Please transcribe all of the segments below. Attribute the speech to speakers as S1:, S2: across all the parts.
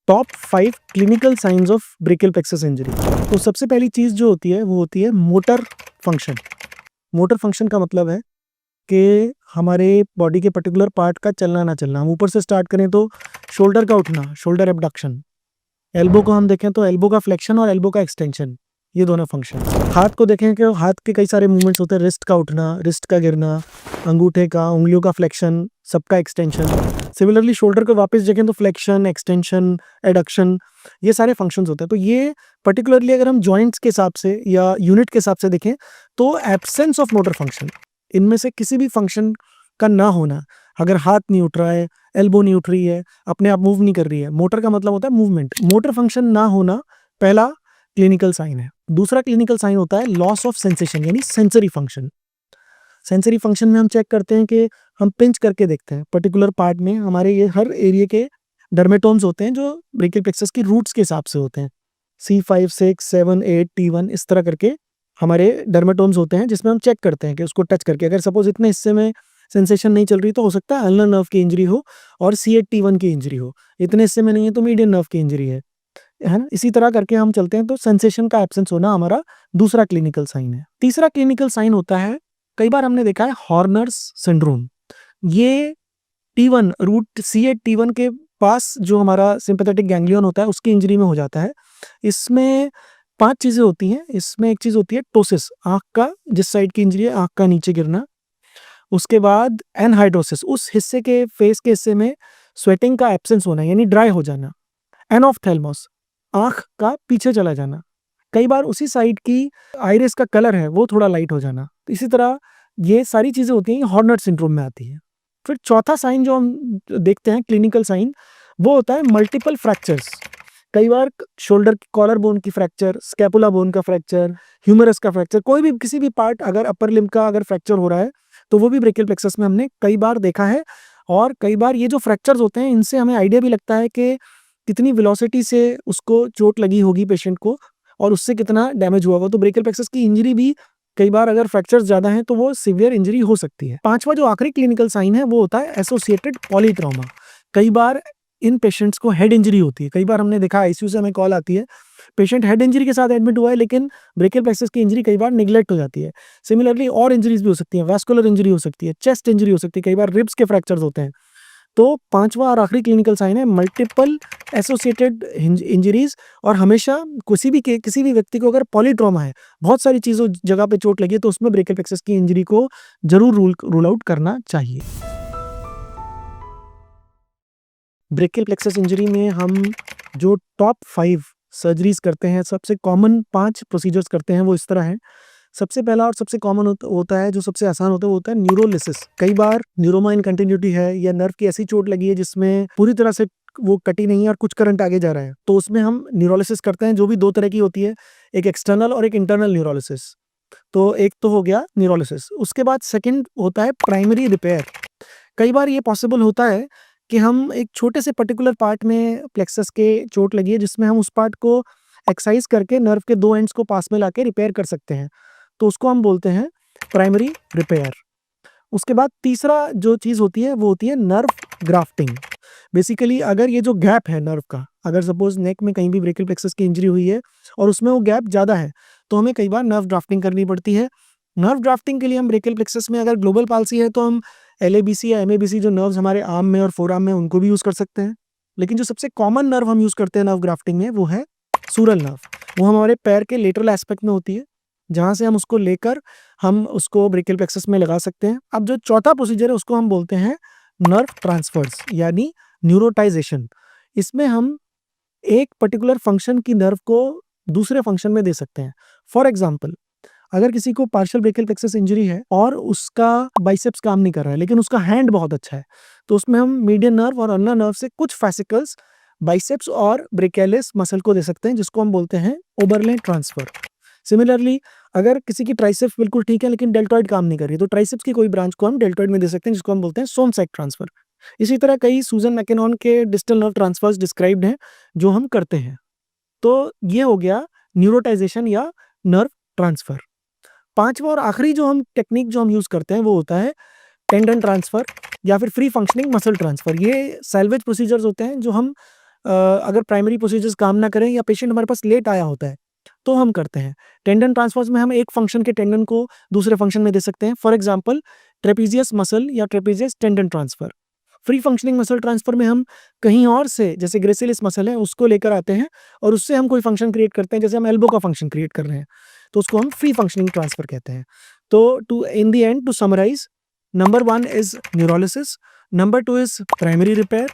S1: Top 5 clinical science of brachial plexus injury. तो सबसे पहली चीज़ जो होती है वो होती है मोटर फंक्शन। मोटर फंक्शन का मतलब है कि हमारे बॉडी के पर्टिकुलर पार्ट का चलना ना चलना। हम ऊपर से स्टार्ट करें तो शोल्डर का उठना, शोल्डर एबडक्शन। एल्बो को हम देखें तो एल्बो का फ्लेक्शन और एल्बो का एक्सटेंशन, ये दोनों फंक्शन। हाथ को देखें कि हाथ के कई सारे मूवमेंट्स होते हैं, रिस्ट का उठना, रिस्ट का गिरना, अंगूठे का, उंगलियों का फ्लेक्शन, सबका एक्सटेंशन। सिमिलरली शोल्डर को वापस देखें तो फ्लेक्शन, एक्सटेंशन, एडक्शन, ये सारे फंक्शंस होते हैं। तो ये पर्टिकुलरली अगर हम जॉइंट्स के हिसाब से या यूनिट के हिसाब से देखें तो एब्सेंस ऑफ मोटर फंक्शन, इनमें से किसी भी फंक्शन का ना होना, अगर हाथ नहीं उठ रहा है, एल्बो नहीं उठ रही है, अपने आप मूव नहीं कर रही है, मोटर का मतलब होता है मूवमेंट, मोटर फंक्शन ना होना पहला क्लिनिकल साइन है। दूसरा क्लिनिकल साइन होता है लॉस ऑफ सेंसेशन यानी सेंसरी फंक्शन। सेंसरी फंक्शन में हम चेक करते हैं कि हम पिंच करके देखते हैं पर्टिकुलर पार्ट में, हमारे ये हर एरिया के डर्मेटोम्स होते हैं जो ब्रेकियल प्लेक्सस की रूट्स के हिसाब से होते हैं, C5, 6, 7, 8, T1, इस तरह करके हमारे डर्मेटोम्स होते हैं जिसमें हम चेक करते हैं कि उसको टच करके अगर सपोज इतने हिस्से में सेंसेशन नहीं चल रही तो हो सकता है अल्नर नर्व की इंजरी हो और C8, T1 की इंजरी हो, इतने हिस्से में नहीं है तो मीडियन नर्व की इंजरी है ना। इसी तरह करके हम चलते हैं तो सेंसेशन का एब्सेंस होना हमारा दूसरा क्लिनिकल साइन है। तीसरा क्लिनिकल साइन होता है, कई बार हमने देखा है हॉर्नर्स सिंड्रोम। ये T1 रूट C8, T1 के पास जो हमारा सिंपैथेटिक गैंग्लियन होता है उसकी इंजरी में हो जाता है। इसमें 5 चीज़ें होती हैं। इसमें एक चीज़ होती है टोसिस, आँख का जिस साइड की इंजरी है आँख का नीचे गिरना। उसके बाद एनहाइड्रोसिस, उस हिस्से के फेस के हिस्से में स्वेटिंग का एब्सेंस होना यानी ड्राई हो जाना। एनॉफ्थेल्मोस, आँख का पीछे चला जाना। कई बार उसी साइड की आइरिस का कलर है वो थोड़ा लाइट हो जाना। तो इसी तरह ये सारी चीज़ें होती हैं, हॉर्नर सिंड्रोम में आती है। फिर चौथा साइन जो हम देखते हैं क्लिनिकल साइन, वो होता है मल्टीपल फ्रैक्चर्स। कई बार शोल्डर की कॉलर बोन की फ्रैक्चर, स्कैपुला बोन का फ्रैक्चर, ह्यूमरस का फ्रैक्चर, कोई भी किसी भी पार्ट अगर अपर लिम्ब का अगर फ्रैक्चर हो रहा है तो वो भी ब्रेकियल प्लेक्सस में हमने कई बार देखा है। और कई बार ये जो फ्रैक्चर्स होते हैं इनसे हमें आइडिया भी लगता है कि कितनी वेलोसिटी से उसको चोट लगी होगी पेशेंट को और उससे कितना डैमेज हुआ होगा। तो ब्रेकियल प्लेक्सस की इंजरी भी कई बार अगर फ्रैक्चर्स ज़्यादा हैं तो वो सीवियर इंजरी हो सकती है। पांचवा जो आखिरी क्लिनिकल साइन है वो होता है एसोसिएटेड पॉलीट्रॉमा। कई बार इन पेशेंट्स को हेड इंजरी होती है। कई बार हमने देखा आईसीयू से हमें कॉल आती है, पेशेंट हेड इंजरी के साथ एडमिट हुआ है लेकिन ब्रेकियल प्लेक्सस की इंजरी कई बार निग्लेक्ट हो जाती है। सिमिलरली और इंजरीज भी हो सकती हैं, वैस्कुलर इंजरी हो सकती है, चेस्ट इंजरी हो सकती है, कई बार रिब्स के फ्रैक्चर्स होते हैं। तो पांचवा और आखिरी क्लिनिकल साइन है मल्टीपल एसोसिएटेड इंजरीज। और हमेशा किसी भी व्यक्ति को अगर पॉलीट्रॉमा है, बहुत सारी चीज़ों जगह पे चोट लगी है, तो उसमें ब्रेकियल प्लेक्सस की इंजरी को जरूर रूल आउट करना चाहिए। ब्रेकियल प्लेक्सस इंजरी में हम जो टॉप 5 सर्जरीज करते हैं, सबसे कॉमन 5 प्रोसीजर्स करते हैं वो इस तरह है। सबसे पहला और सबसे कॉमन होता है, जो सबसे आसान होता है वो होता है न्यूरोलिसिस। कई बार न्यूरोमा इनकंटिन्यूटी है या नर्व की ऐसी चोट लगी है जिसमें पूरी तरह से वो कटी नहीं है और कुछ करंट आगे जा रहा है, तो उसमें हम न्यूरोलिसिस करते हैं, जो भी 2 तरह की होती है, एक एक्सटर्नल और एक इंटरनल न्यूरोलिसिस। तो एक तो हो गया न्यूरोलिसिस। उसके बाद सेकंड होता है प्राइमरी रिपेयर। कई बार ये पॉसिबल होता है कि हम एक छोटे से पर्टिकुलर पार्ट में प्लेक्सस के चोट लगी है जिसमें हम उस पार्ट को एक्सरसाइज करके नर्व के 2 एंड्स को पास में लाके रिपेयर कर सकते हैं, तो उसको हम बोलते हैं प्राइमरी रिपेयर। उसके बाद तीसरा जो चीज़ होती है वो होती है नर्व ग्राफ्टिंग। बेसिकली अगर ये जो गैप है नर्व का, अगर सपोज नेक में कहीं भी ब्रेकियल प्लेक्सस की इंजरी हुई है और उसमें वो गैप ज़्यादा है, तो हमें कई बार नर्व ड्राफ्टिंग करनी पड़ती है। नर्व ड्राफ्टिंग के लिए हम ब्रेकियल प्लेक्सस में अगर ग्लोबल पाल्सी है तो हम LABC या MABC जो नर्व्स हमारे आर्म में और फोर आर्म में उनको भी यूज़ कर सकते हैं। लेकिन जो सबसे कॉमन नर्व हम यूज़ करते हैं नर्व ग्राफ्टिंग में वो है सूरल नर्व। वो हमारे पैर के लेटरल एस्पेक्ट में होती है, जहाँ से हम उसको लेकर हम उसको ब्रेकियल प्लेक्सस में लगा सकते हैं। अब जो चौथा प्रोसीजर है उसको हम बोलते हैं नर्व ट्रांसफर्स यानी न्यूरोटाइजेशन। इसमें हम एक पर्टिकुलर फंक्शन की नर्व को दूसरे फंक्शन में दे सकते हैं। फॉर एग्जाम्पल, अगर किसी को पार्शियल ब्रेकियल प्लेक्सस इंजरी है और उसका बाइसेप्स काम नहीं कर रहा है लेकिन उसका हैंड बहुत अच्छा है, तो उसमें हम मीडियन नर्व और अल्नर नर्व से कुछ फैसिकल्स बाइसेप्स और ब्रेकियलिस मसल को दे सकते हैं, जिसको हम बोलते हैं ओबरले ट्रांसफर। सिमिलरली अगर किसी की ट्राइसेप्स बिल्कुल ठीक है लेकिन डेल्टॉइड काम नहीं कर रही, तो ट्राइसेप्स की कोई ब्रांच को हम डेल्टॉइड में दे सकते हैं, जिसको हम बोलते हैं सोमसैक ट्रांसफर। इसी तरह कई सूजन मैकेनॉन के डिस्टल नर्व ट्रांसफर्स डिस्क्राइब्ड हैं जो हम करते हैं। तो ये हो गया न्यूरोटाइजेशन या नर्व ट्रांसफर। पांचवा और आखिरी जो हम टेक्निक जो हम यूज करते हैं वो होता है टेंडन ट्रांसफर या फिर फ्री फंक्शनिंग मसल ट्रांसफर। ये सैल्वेज प्रोसीजर्स होते हैं जो हम अगर प्राइमरी प्रोसीजर्स काम ना करें या पेशेंट हमारे पास लेट आया होता है तो हम करते हैं। टेंडन ट्रांसफर्स में हम एक फंक्शन के टेंडन को दूसरे फंक्शन में दे सकते हैं। फॉर एग्जांपल ट्रेपीजियस मसल या trapezius tendon transfer. Free functioning muscle transfer में हम कहीं और से, जैसे ग्रेसिलिस मसल है, उसको लेकर आते हैं और उससे हम कोई फंक्शन क्रिएट करते हैं, जैसे हम एल्बो का फंक्शन क्रिएट कर रहे हैं, तो उसको हम फ्री फंक्शनिंग ट्रांसफर कहते हैं। तो to in the end to summarize, number 1 is neurolysis, number 2 is primary repair,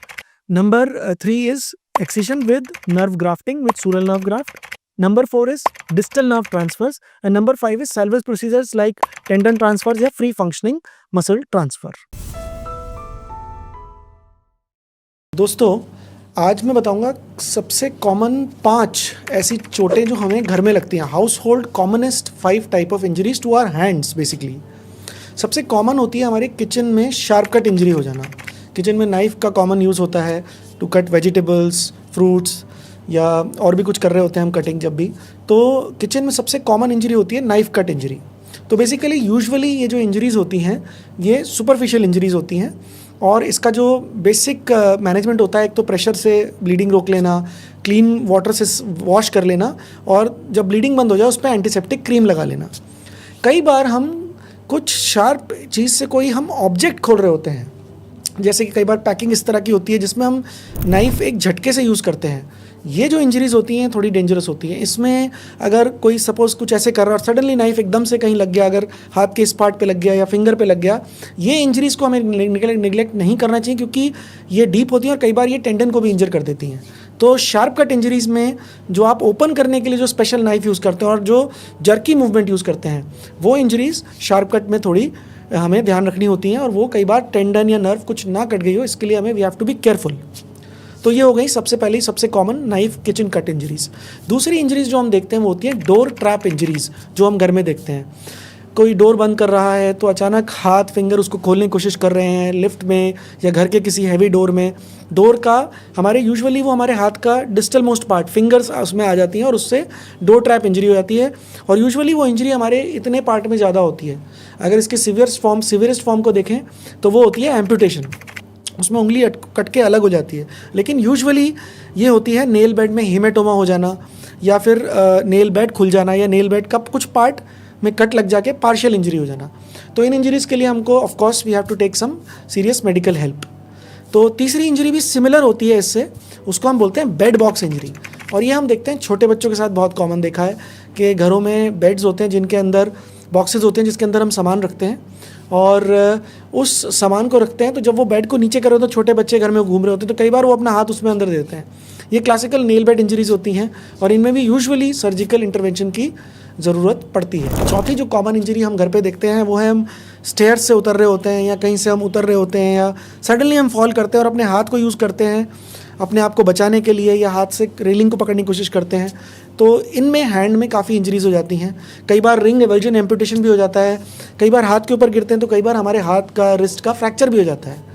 S1: number 3 is excision with nerve grafting with sural nerve graft. Number 4 is distal nerve transfers, and number 5 is salvage procedures like tendon transfers या free functioning muscle transfer. दोस्तों, आज मैं बताऊंगा सबसे common 5 ऐसी चोटें जो हमें घर में लगती हैं, household commonest 5 type of injuries to our hands. Basically सबसे कॉमन होती है हमारे किचन में शार्प कट इंजरी हो जाना। किचन में नाइफ़ का कॉमन यूज़ होता है टू कट वेजिटेबल्स, फ्रूट्स या और भी कुछ कर रहे होते हैं हम कटिंग जब भी, तो किचन में सबसे कॉमन इंजरी होती है नाइफ़ कट इंजरी। तो बेसिकली यूजुअली ये जो इंजरीज़ होती हैं ये सुपरफिशियल इंजरीज़ होती हैं और इसका जो बेसिक मैनेजमेंट होता है, एक तो प्रेशर से ब्लीडिंग रोक लेना, क्लीन वाटर से वॉश कर लेना और जब ब्लीडिंग बंद हो जाए उस पर एंटीसेप्टिक क्रीम लगा लेना। कई बार हम कुछ शार्प चीज़ से कोई हम ऑब्जेक्ट खोल रहे होते हैं, जैसे कि कई बार पैकिंग इस तरह की होती है जिसमें हम नाइफ़ एक झटके से यूज़ करते हैं। ये जो इंजरीज़ होती हैं थोड़ी डेंजरस होती हैं। इसमें अगर कोई सपोज़ कुछ ऐसे कर रहा है और सडनली नाइफ़ एकदम से कहीं लग गया, अगर हाथ के इस पार्ट पे लग गया या फिंगर पे लग गया, ये इंजरीज़ को हमें निगलेक्ट नहीं करना चाहिए क्योंकि ये डीप होती हैं और कई बार ये टेंडन को भी इंजर कर देती हैं। तो शार्प कट इंजरीज़ में जो आप ओपन करने के लिए जो स्पेशल नाइफ़ यूज़ करते हैं और जो जर्की मूवमेंट यूज़ करते हैं, वो इंजरीज़ शार्प कट में थोड़ी हमें ध्यान रखनी होती हैं और वो कई बार टेंडन या नर्व कुछ ना कट गई हो, इसके लिए हमें we have to be careful. तो ये हो गई सबसे पहली सबसे common knife kitchen cut injuries. दूसरी इंजरीज़ जो हम देखते हैं वो होती है डोर ट्रैप इंजरीज़, जो हम घर में देखते हैं। कोई डोर बंद कर रहा है तो अचानक हाथ फिंगर उसको खोलने की कोशिश कर रहे हैं लिफ्ट में या घर के किसी हैवी डोर में। डोर का हमारे यूजुअली वो हमारे हाथ का डिस्टल मोस्ट पार्ट फिंगर्स उसमें आ जाती हैं और उससे डोर ट्रैप इंजरी हो जाती है और यूजुअली वो इंजरी हमारे इतने पार्ट में ज़्यादा होती है। अगर इसके सीवियरेस्ट फॉर्म को देखें तो वो होती है एम्पुटेशन, उसमें उंगली कट के अलग हो जाती है। लेकिन यूजुअली ये होती है नेल बेड में हीमेटोमा हो जाना या फिर नेल बेड खुल जाना या नेल बेड का कुछ पार्ट में कट लग जाके पार्शियल इंजरी हो जाना। तो इन इंजरीज़ के लिए हमको of course we have to take some serious medical help. तो तीसरी इंजरी भी सिमिलर होती है इससे, उसको हम बोलते हैं बेड बॉक्स इंजरी और ये हम देखते हैं छोटे बच्चों के साथ बहुत कॉमन देखा है कि घरों में बेड्स होते हैं जिनके अंदर बॉक्सेस होते हैं जिसके अंदर हम सामान रखते हैं और उस सामान को रखते हैं। तो जब वो बेड को नीचे कर रहे हो तो छोटे बच्चे घर में घूम रहे होते हैं तो कई बार वो अपना हाथ उसमें अंदर देते हैं। ये क्लासिकल नेल बेड इंजरीज़ होती हैं और इनमें भी यूजुअली सर्जिकल इंटरवेंशन की ज़रूरत पड़ती है। चौथी जो कॉमन इंजरी हम घर पे देखते हैं वो है हम स्टेयर्स से उतर रहे होते हैं या कहीं से हम उतर रहे होते हैं या सडनली हम फॉल करते हैं और अपने हाथ को यूज़ करते हैं अपने आप को बचाने के लिए या हाथ से रेलिंग को पकड़ने की कोशिश करते हैं। तो इनमें हैंड में काफ़ी इंजरीज़ हो जाती हैं। कई बार रिंग एवल्जन एम्पुटेशन भी हो जाता है, कई बार हाथ के ऊपर गिरते हैं तो कई बार हमारे हाथ का रिस्ट का फ्रैक्चर भी हो जाता है।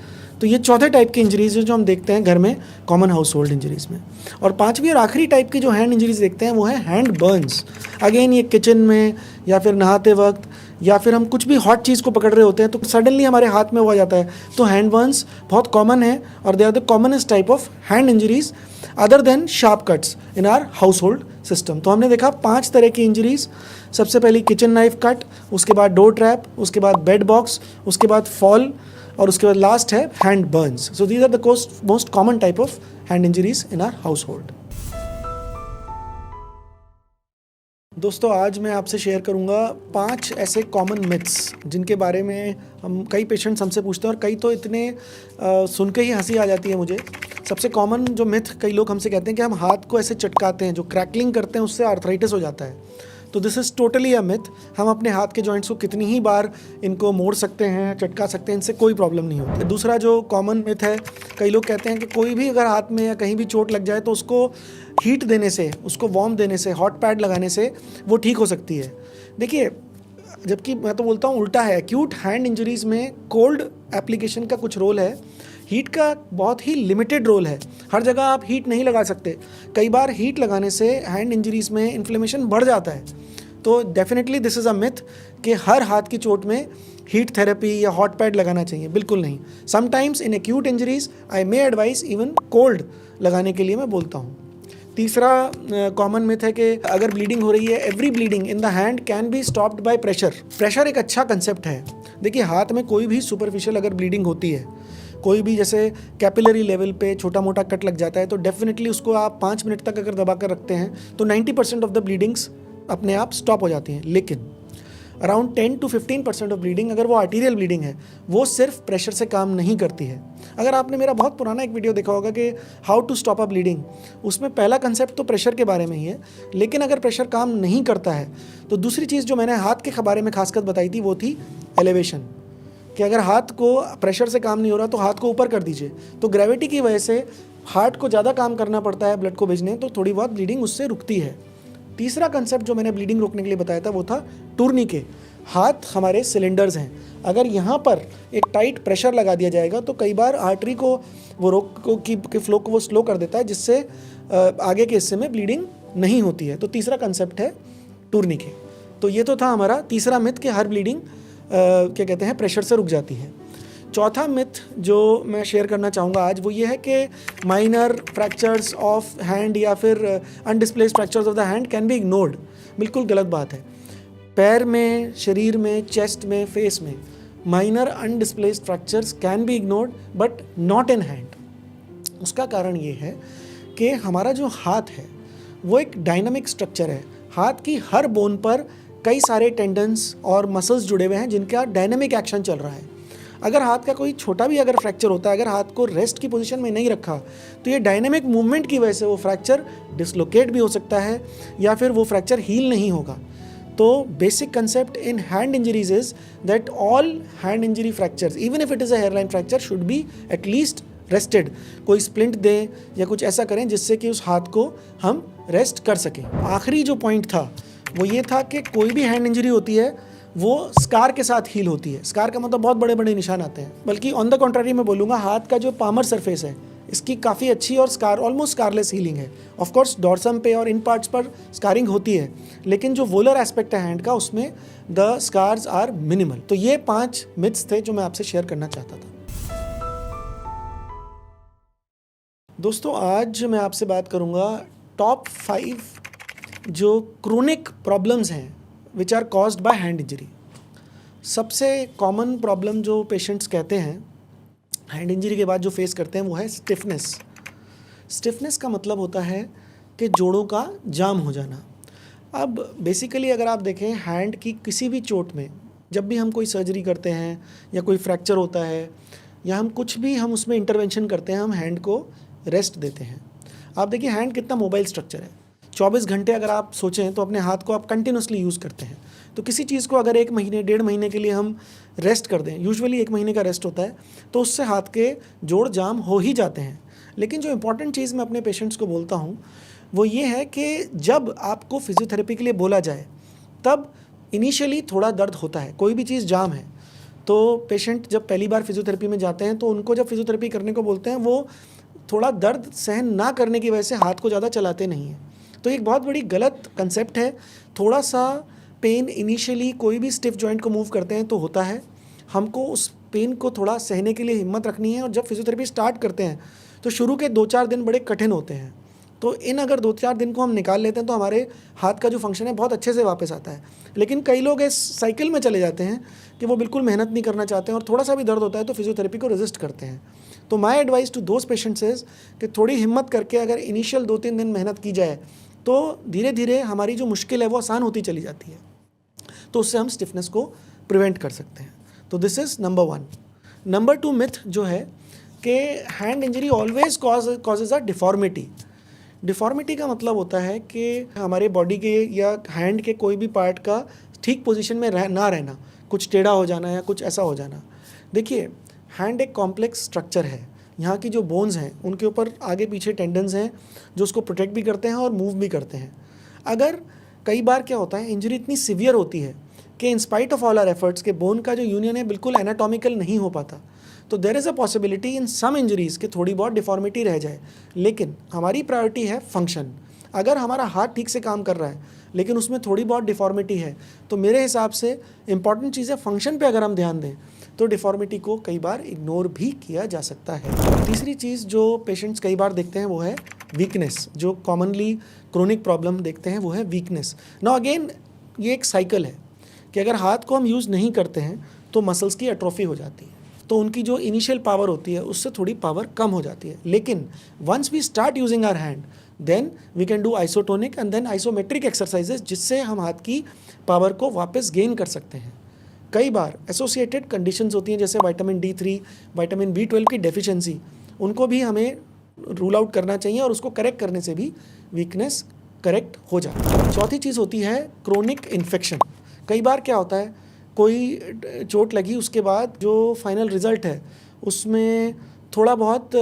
S1: तो ये चौथे टाइप की इंजरीज़ जो हम देखते हैं घर में कॉमन हाउस होल्ड इंजरीज़ में। और पांचवी और आखिरी टाइप की जो हैंड इंजरीज़ देखते हैं वो है हैंड बर्न्स। अगेन ये किचन में या फिर नहाते वक्त या फिर हम कुछ भी हॉट चीज़ को पकड़ रहे होते हैं तो सडनली हमारे हाथ में वो आ जाता है। तो हैंड बर्न्स बहुत कॉमन है और they are the commonest type of hand injuries other than sharp cuts in our household system. तो हमने देखा 5 तरह की इंजरीज़। सबसे पहली किचन नाइफ कट, उसके बाद डोर ट्रैप, उसके बाद बेड बॉक्स, उसके बाद फॉल और उसके बाद लास्ट है hand burns. So these are the most common type of hand injuries in our household. दोस्तों, आज मैं आपसे शेयर करूंगा 5 ऐसे कॉमन मिथ्स जिनके बारे में हम कई पेशेंट्स हमसे पूछते हैं और कई तो इतने सुन के ही हंसी आ जाती है मुझे। सबसे कॉमन जो मिथ कई लोग हमसे कहते हैं कि हम हाथ को ऐसे चटकाते हैं, जो क्रैकलिंग करते हैं उससे आर्थराइटिस हो जाता है। तो this is totally a myth. हम अपने हाथ के जॉइंट्स को कितनी ही बार इनको मोड़ सकते हैं, चटका सकते हैं, इनसे कोई प्रॉब्लम नहीं होती। दूसरा जो कॉमन मिथ है, कई लोग कहते हैं कि कोई भी अगर हाथ में या कहीं भी चोट लग जाए तो उसको हीट देने से, उसको वार्म देने से, हॉट पैड लगाने से वो ठीक हो सकती है। देखिए, जबकि मैं तो बोलता हूँ उल्टा है। एक्यूट हैंड इंजरीज़ में कोल्ड एप्लीकेशन का कुछ रोल है, हीट का बहुत ही लिमिटेड रोल है। हर जगह आप हीट नहीं लगा सकते। कई बार हीट लगाने से हैंड इंजरीज़ में इन्फ्लेमेशन बढ़ जाता है। तो definitely this is a myth कि हर हाथ की चोट में हीट थेरेपी या हॉट पैड लगाना चाहिए, बिल्कुल नहीं। Sometimes in acute injuries I may advice even cold लगाने के लिए मैं बोलता हूँ। तीसरा कॉमन मिथ है कि अगर ब्लीडिंग हो रही है, every bleeding in the hand can be stopped by pressure. Pressure एक अच्छा कंसेप्ट है। देखिए, हाथ में कोई भी सुपरफिशियल अगर ब्लीडिंग होती है, कोई भी जैसे कैपिलरी लेवल पे छोटा मोटा कट लग जाता है, तो डेफिनेटली उसको आप 5 मिनट तक अगर दबा कर रखते हैं तो 90% ऑफ द ब्लीडिंग्स अपने आप स्टॉप हो जाती हैं। लेकिन अराउंड 10 to 15% ऑफ ब्लीडिंग, अगर वो आर्टीरियल ब्लीडिंग है, वो सिर्फ प्रेशर से काम नहीं करती है। अगर आपने मेरा बहुत पुराना एक वीडियो देखा होगा कि how to stop a bleeding, उसमें पहला कंसेप्ट तो प्रेशर के बारे में ही है। लेकिन अगर प्रेशर काम नहीं करता है तो दूसरी चीज़ जो मैंने हाथ के बारे में खासकर बताई थी वो थी एलिवेशन, कि अगर हाथ को प्रेशर से काम नहीं हो रहा तो हाथ को ऊपर कर दीजिए। तो ग्रेविटी की वजह से हार्ट को ज़्यादा काम करना पड़ता है ब्लड को भेजने, तो थोड़ी बहुत ब्लीडिंग उससे रुकती है। तीसरा कंसेप्ट जो मैंने ब्लीडिंग रोकने के लिए बताया था वो था टूर्निके। हाथ हमारे सिलेंडर्स हैं, अगर यहाँ पर एक टाइट प्रेशर लगा दिया जाएगा तो कई बार आर्टरी को वो की फ्लो को वो स्लो कर देता है, जिससे आगे के हिस्से में ब्लीडिंग नहीं होती है। तो तीसरा कंसेप्ट है टूर्निके। तो ये तो था हमारा तीसरा मिथ कि हर ब्लीडिंग क्या कहते हैं प्रेशर से रुक जाती है। चौथा मिथ जो मैं शेयर करना चाहूँगा आज वो ये है कि माइनर फ्रैक्चर्स ऑफ हैंड या फिर undisplaced fractures of the hand can be ignored. बिल्कुल गलत बात है। पैर में, शरीर में, चेस्ट में, फेस में minor undisplaced fractures can be ignored but not in hand. उसका कारण ये है कि हमारा जो हाथ है वो एक डायनामिक स्ट्रक्चर है। हाथ की हर बोन पर कई सारे टेंडन्स और मसल्स जुड़े हुए हैं जिनका डायनामिक एक्शन चल रहा है। अगर हाथ का कोई छोटा भी अगर फ्रैक्चर होता है, अगर हाथ को रेस्ट की पोजीशन में नहीं रखा तो ये डायनामिक मूवमेंट की वजह से वो फ्रैक्चर डिसलोकेट भी हो सकता है या फिर वो फ्रैक्चर हील नहीं होगा। तो basic concept in hand injuries is that all hand injury fractures even if it is a hairline fracture should be at least rested. कोई स्प्लिंट दें या कुछ ऐसा करें जिससे कि उस हाथ को हम रेस्ट कर सकें। आखिरी जो पॉइंट था वो ये था कि कोई भी हैंड इंजरी होती है वो स्कार के साथ हील होती है। स्कार का मतलब बहुत बड़े बड़े निशान आते हैं, बल्कि ऑन द कॉन्ट्ररी मैं बोलूँगा हाथ का जो पामर सरफेस है इसकी काफ़ी अच्छी और ऑलमोस्ट स्कारलेस हीलिंग है। ऑफ कोर्स डॉर्सम पे और इन पार्ट्स पर स्कारिंग होती है, लेकिन जो वोलर एस्पेक्ट है हैंड का उसमें द स्कार्स आर मिनिमल। तो ये 5 मिथ्स थे जो मैं आपसे शेयर करना चाहता था। दोस्तों, आज मैं आपसे बात करूँगा टॉप 5 जो क्रोनिक प्रॉब्लम्स हैं which are caused by hand injury. सबसे कॉमन प्रॉब्लम जो पेशेंट्स कहते हैं हैंड इंजरी के बाद जो फेस करते हैं वो है स्टिफनेस। स्टिफनेस का मतलब होता है कि जोड़ों का जाम हो जाना। अब बेसिकली अगर आप देखें हैंड की किसी भी चोट में, जब भी हम कोई सर्जरी करते हैं या कोई फ्रैक्चर होता है या हम कुछ भी हम उसमें इंटरवेंशन करते हैं, हम हैंड को रेस्ट देते हैं। आप देखिए हैंड कितना मोबाइल स्ट्रक्चर है। 24 घंटे अगर आप सोचें तो अपने हाथ को आप कंटिन्यूसली यूज़ करते हैं। तो किसी चीज़ को अगर 1 महीने 1.5 महीने के लिए हम रेस्ट कर दें, यूजुअली 1 महीने का रेस्ट होता है, तो उससे हाथ के जोड़ जाम हो ही जाते हैं। लेकिन जो इंपॉर्टेंट चीज़ मैं अपने पेशेंट्स को बोलता हूँ वो ये है कि जब आपको फिजियोथेरेपी के लिए बोला जाए तब इनिशियली थोड़ा दर्द होता है। कोई भी चीज़ जाम है तो पेशेंट जब पहली बार फिजियोथेरेपी में जाते हैं तो उनको जब फिजियोथेरेपी करने को बोलते हैं वो थोड़ा दर्द सहन ना करने की वजह से हाथ को ज़्यादा चलाते नहीं हैं। तो एक बहुत बड़ी गलत कंसेप्ट है। थोड़ा सा पेन इनिशियली कोई भी स्टिफ जॉइंट को मूव करते हैं तो होता है। हमको उस पेन को थोड़ा सहने के लिए हिम्मत रखनी है और जब फिजियोथेरेपी स्टार्ट करते हैं तो शुरू के 2-4 दिन बड़े कठिन होते हैं। तो इन अगर 2-4 दिन को हम निकाल लेते हैं तो हमारे हाथ का जो फंक्शन है बहुत अच्छे से वापस आता है। लेकिन कई लोग इस साइकिल में चले जाते हैं कि वो बिल्कुल मेहनत नहीं करना चाहते हैं और थोड़ा सा भी दर्द होता है तो फिजियोथेरेपी को रेजिस्ट करते हैं। तो my advice to those patients is कि थोड़ी हिम्मत करके अगर इनिशियल 2-3 दिन मेहनत की जाए तो धीरे धीरे हमारी जो मुश्किल है वो आसान होती चली जाती है। तो उससे हम स्टिफनेस को प्रिवेंट कर सकते हैं। तो this is number 1। Number 2 myth जो है कि hand injury always causes a deformity. Deformity का मतलब होता है कि हमारे बॉडी के या हैंड के कोई भी पार्ट का ठीक पोजीशन में ना रहना, कुछ टेढ़ा हो जाना या कुछ ऐसा हो जाना। देखिए हैंड एक कॉम्प्लेक्स स्ट्रक्चर है। यहाँ की जो बोन्स हैं उनके ऊपर आगे पीछे टेंडन्स हैं जो उसको प्रोटेक्ट भी करते हैं और मूव भी करते हैं। अगर कई बार क्या होता है इंजरी इतनी सीवियर होती है कि in spite of all our efforts के बोन का जो यूनियन है बिल्कुल एनाटॉमिकल नहीं हो पाता, तो there is a possibility in some injuries कि थोड़ी बहुत डिफॉर्मिटी रह जाए। लेकिन हमारी प्रायोरिटी है फंक्शन। अगर हमारा हाथ ठीक से काम कर रहा है लेकिन उसमें थोड़ी बहुत डिफॉर्मिटी है, तो मेरे हिसाब से इंपॉर्टेंट चीज़ है फंक्शन पे अगर हम ध्यान दें तो डिफॉर्मिटी को कई बार इग्नोर भी किया जा सकता है। तीसरी चीज़ जो पेशेंट्स कई बार देखते हैं वो है वीकनेस। जो कॉमनली क्रोनिक प्रॉब्लम देखते हैं वो है वीकनेस। नाउ अगेन ये एक साइकिल है कि अगर हाथ को हम यूज़ नहीं करते हैं तो मसल्स की एट्रोफी हो जाती है, तो उनकी जो इनिशियल पावर होती है उससे थोड़ी पावर कम हो जाती है। लेकिन once we start using our hand then we can do isotonic and then isometric exercises, जिससे हम हाथ की पावर को वापस गेन कर सकते हैं। कई बार एसोसिएटेड कंडीशंस होती हैं जैसे विटामिन D3, विटामिन B12 की डेफिशिएंसी, उनको भी हमें रूल आउट करना चाहिए और उसको करेक्ट करने से भी वीकनेस करेक्ट हो जाती है। चौथी चीज़ होती है क्रोनिक इन्फेक्शन। कई बार क्या होता है, कोई चोट लगी उसके बाद जो फाइनल रिजल्ट है उसमें थोड़ा बहुत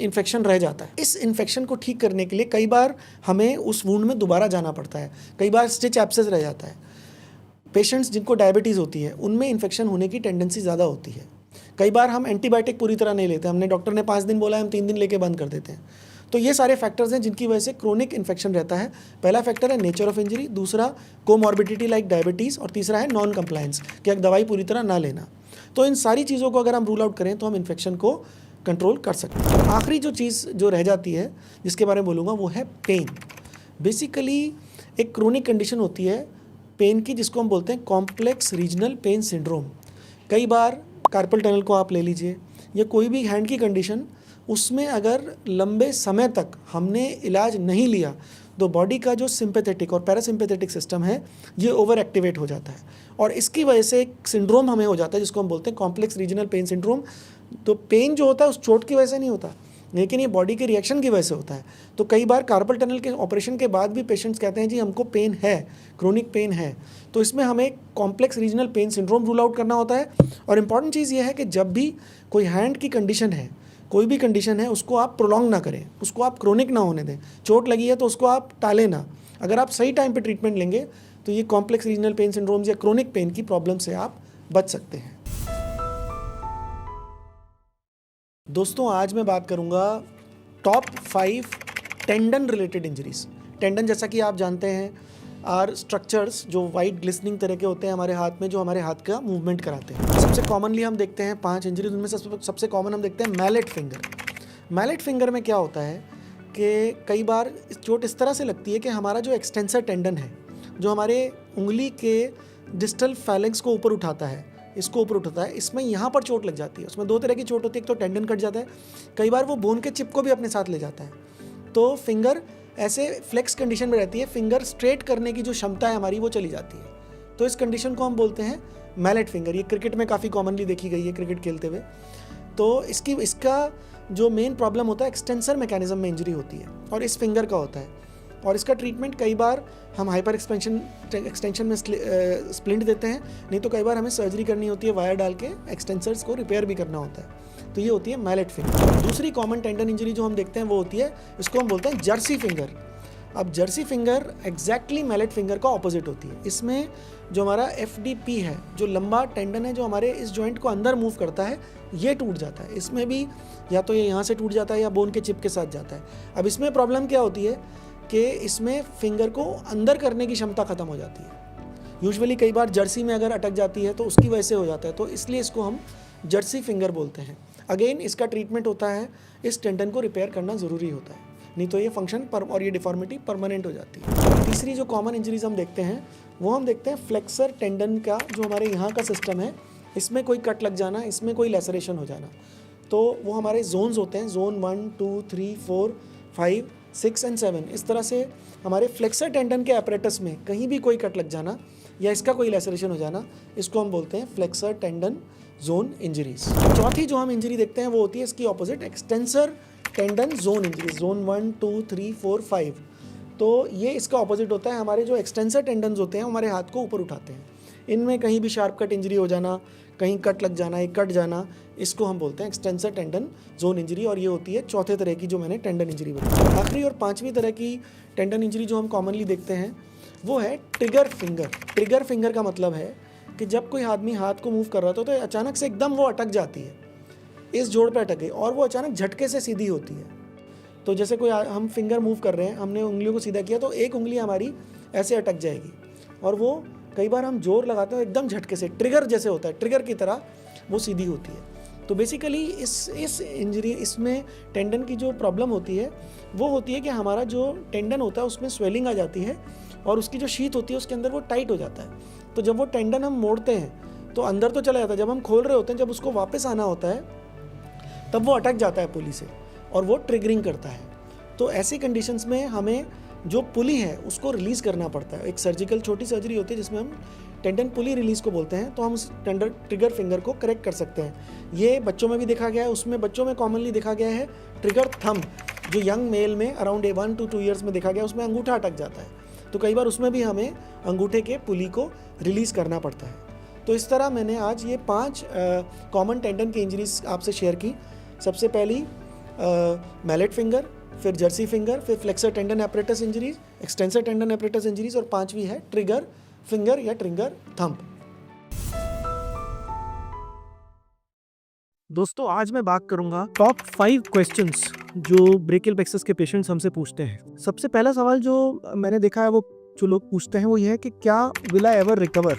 S1: इन्फेक्शन रह जाता है। इस इन्फेक्शन को ठीक करने के लिए कई बार हमें उस वुंड में दोबारा जाना पड़ता है। कई बार स्टिच एब्सेस रह जाता है। पेशेंट्स जिनको डायबिटीज़ होती है उनमें इन्फेक्शन होने की टेंडेंसी ज़्यादा होती है। कई बार हम एंटीबायोटिक पूरी तरह नहीं लेते, हमने डॉक्टर ने 5 दिन बोला है हम 3 दिन लेके बंद कर देते हैं। तो ये सारे फैक्टर्स हैं जिनकी वजह से क्रोनिक इन्फेक्शन रहता है। पहला फैक्टर है नेचर ऑफ इंजरी, दूसरा कोमॉर्बिडिटी लाइक डायबिटीज़, और तीसरा है नॉन कंप्लायंस कि एक दवाई पूरी तरह ना लेना। तो इन सारी चीज़ों को अगर हम रूल आउट करें तो हम इन्फेक्शन को कंट्रोल कर सकते हैं। आखिरी जो चीज़ जो रह जाती है जिसके बारे में बोलूँगा वो है पेन। बेसिकली एक क्रोनिक कंडीशन होती है पेन की जिसको हम बोलते हैं कॉम्प्लेक्स रीजनल पेन सिंड्रोम। कई बार कार्पल टनल को आप ले लीजिए या कोई भी हैंड की कंडीशन, उसमें अगर लंबे समय तक हमने इलाज नहीं लिया तो बॉडी का जो सिंपैथेटिक और पैरासिम्पैथेटिक सिस्टम है ये ओवर एक्टिवेट हो जाता है और इसकी वजह से एक सिंड्रोम हमें हो जाता है जिसको हम बोलते हैं कॉम्प्लेक्स रीजनल पेन सिंड्रोम। तो पेन जो होता है उस चोट की वजह से नहीं होता, लेकिन ये बॉडी के रिएक्शन की वजह से होता है। तो कई बार कार्पल टनल के ऑपरेशन के बाद भी पेशेंट्स कहते हैं जी हमको पेन है, क्रोनिक पेन है। तो इसमें हमें complex regional pain syndrome rule out करना होता है। और इम्पॉर्टेंट चीज़ ये है कि जब भी कोई हैंड की कंडीशन है, कोई भी कंडीशन है, उसको आप प्रोलॉन्ग ना करें, उसको आप क्रोनिक ना होने दें। चोट लगी है तो उसको आप टालें ना। अगर आप सही टाइम पे ट्रीटमेंट लेंगे तो ये कॉम्प्लेक्स रीजनल पेन सिंड्रोम्स या क्रोनिक पेन की प्रॉब्लम से आप बच सकते हैं। दोस्तों आज मैं बात करूंगा top 5 tendon related injuries. Tendon जैसा कि आप जानते हैं आर स्ट्रक्चर्स जो वाइट ग्लिसनिंग तरह के होते हैं हमारे हाथ में, जो हमारे हाथ का मूवमेंट कराते हैं। सबसे कॉमनली हम देखते हैं 5 इंजरीज, उनमें सबसे कॉमन हम देखते हैं मैलेट फिंगर। मैलेट फिंगर में क्या होता है कि कई बार चोट इस तरह से लगती है कि हमारा जो एक्सटेंसर टेंडन है जो हमारे उंगली के डिस्टल फैलेंक्स को ऊपर उठाता है, इसको ऊपर उठाता है, इसमें यहाँ पर चोट लग जाती है। उसमें 2 तरह की चोट होती है, एक तो टेंडन कट जाता है, कई बार वो बोन के चिप को भी अपने साथ ले जाता है। तो फिंगर ऐसे फ्लेक्स कंडीशन में रहती है, फिंगर स्ट्रेट करने की जो क्षमता है हमारी वो चली जाती है। तो इस कंडीशन को हम बोलते हैं मैलेट फिंगर। ये क्रिकेट में काफ़ी कॉमनली देखी गई है क्रिकेट खेलते हुए। तो इसका जो मेन प्रॉब्लम होता है एक्सटेंसर मैकेनिज्म में इंजरी होती है और इस फिंगर का होता है। और इसका ट्रीटमेंट कई बार हम हाइपर एक्सटेंशन में स्प्लिंट देते हैं, नहीं तो कई बार हमें सर्जरी करनी होती है, वायर डाल के एक्सटेंसर्स को रिपेयर भी करना होता है। तो ये होती है मैलेट फिंगर। दूसरी कॉमन टेंडन इंजरी जो हम देखते हैं वो होती है, इसको हम बोलते हैं जर्सी फिंगर। अब jersey finger exactly mallet finger का ऑपोजिट होती है। इसमें जो हमारा FDP है, जो लंबा टेंडन है जो हमारे इस जॉइंट को अंदर मूव करता है, ये टूट जाता है। इसमें भी या तो ये यहाँ से टूट जाता है या बोन के चिप के साथ जाता है। अब इसमें प्रॉब्लम क्या होती है कि इसमें फिंगर को अंदर करने की क्षमता खत्म हो जाती है। यूजुअली कई बार जर्सी में अगर अटक जाती है तो उसकी वजह से हो जाता है, तो इसलिए इसको हम जर्सी फिंगर बोलते हैं। अगेन इसका ट्रीटमेंट होता है, इस टेंडन को रिपेयर करना ज़रूरी होता है, नहीं तो ये फंक्शन और ये डिफॉर्मिटी परमानेंट हो जाती है। तीसरी जो कॉमन इंजरीज हम देखते हैं वो हम देखते हैं फ्लेक्सर टेंडन का, जो हमारे यहाँ का सिस्टम है, इसमें कोई कट लग जाना, इसमें कोई लेसरेशन हो जाना। तो वो हमारे जोन्स होते हैं, जोन 1, 2, 3, 4, 5, 6 एंड 7। इस तरह से हमारे फ्लेक्सर टेंडन के अपरेटस में कहीं भी कोई कट लग जाना या इसका कोई लेसरेशन हो जाना, इसको हम बोलते हैं फ्लेक्सर टेंडन जोन इंजरीज। चौथी जो हम इंजरी देखते हैं वो होती है इसकी opposite, extensor tendon zone injury, zone 1, 2, 3, 4, 5। तो ये इसका ऑपोजिट होता है, हमारे जो एक्सटेंसर टेंडन्स होते हैं हमारे हाथ को ऊपर उठाते हैं। इनमें कहीं भी शार्प कट इंजरी हो जाना, कहीं कट लग जाना, एक कट जाना, इसको हम बोलते हैं एक्सटेंसर टेंडन जोन इंजरी। और ये होती है चौथे तरह की जो मैंने टेंडन इंजरी बताई। आखिरी और 5वीं तरह की टेंडन इंजरी जो हम कॉमनली देखते हैं वो है ट्रिगर फिंगर। ट्रिगर फिंगर का मतलब है कि जब कोई आदमी हाथ को मूव कर रहा था तो अचानक से एकदम वो अटक जाती है, इस जोड़ पे अटक गई और वो अचानक झटके से सीधी होती है। तो जैसे कोई हम फिंगर मूव कर रहे हैं, हमने उंगलियों को सीधा किया तो एक उंगली हमारी ऐसे अटक जाएगी, और वो कई बार हम जोर लगाते हैं एकदम झटके से, ट्रिगर जैसे होता है, ट्रिगर की तरह वो सीधी होती है। तो बेसिकली इस इंजरी, इसमें टेंडन की जो प्रॉब्लम होती है वो होती है कि हमारा जो टेंडन होता है उसमें स्वेलिंग आ जाती है, और उसकी जो शीथ होती है उसके अंदर वो टाइट हो जाता है। तो जब वो टेंडन हम मोड़ते हैं तो अंदर तो चला जाता है, जब हम खोल रहे होते हैं, जब उसको वापस आना होता है तब वो अटक जाता है पुली से, और वो ट्रिगरिंग करता है। तो ऐसी कंडीशंस में हमें जो पुली है उसको रिलीज़ करना पड़ता है। एक सर्जिकल छोटी सर्जरी होती है जिसमें हम टेंडन पुली रिलीज़ को बोलते हैं, तो हम उस ट्रिगर फिंगर को करेक्ट कर सकते हैं। ये बच्चों में भी देखा गया है, उसमें बच्चों में कॉमनली देखा गया है ट्रिगर थंब, जो यंग मेल में अराउंड 1 to 2 ईयर्स में देखा गया, उसमें अंगूठा अटक जाता है। तो कई बार उसमें भी हमें अंगूठे के पुली को रिलीज़ करना पड़ता है। तो इस तरह मैंने आज ये 5 कॉमन टेंडन की इंजरीज आपसे शेयर की। सबसे पहली मैलेट फिंगर, फिर जर्सी फिंगर, फिर flexor tendon apparatus injuries, extensor tendon apparatus injuries, और 5वीं है ट्रिगर फिंगर या ट्रिगर थंब। दोस्तों, आज मैं बात करूंगा टॉप 5 क्वेश्चंस जो ब्रेकियल प्लेक्सस के पेशेंट्स हमसे पूछते हैं। सबसे पहला सवाल जो मैंने देखा है वो जो लोग पूछते हैं वो ये है कि क्या विल आई एवर रिकवर,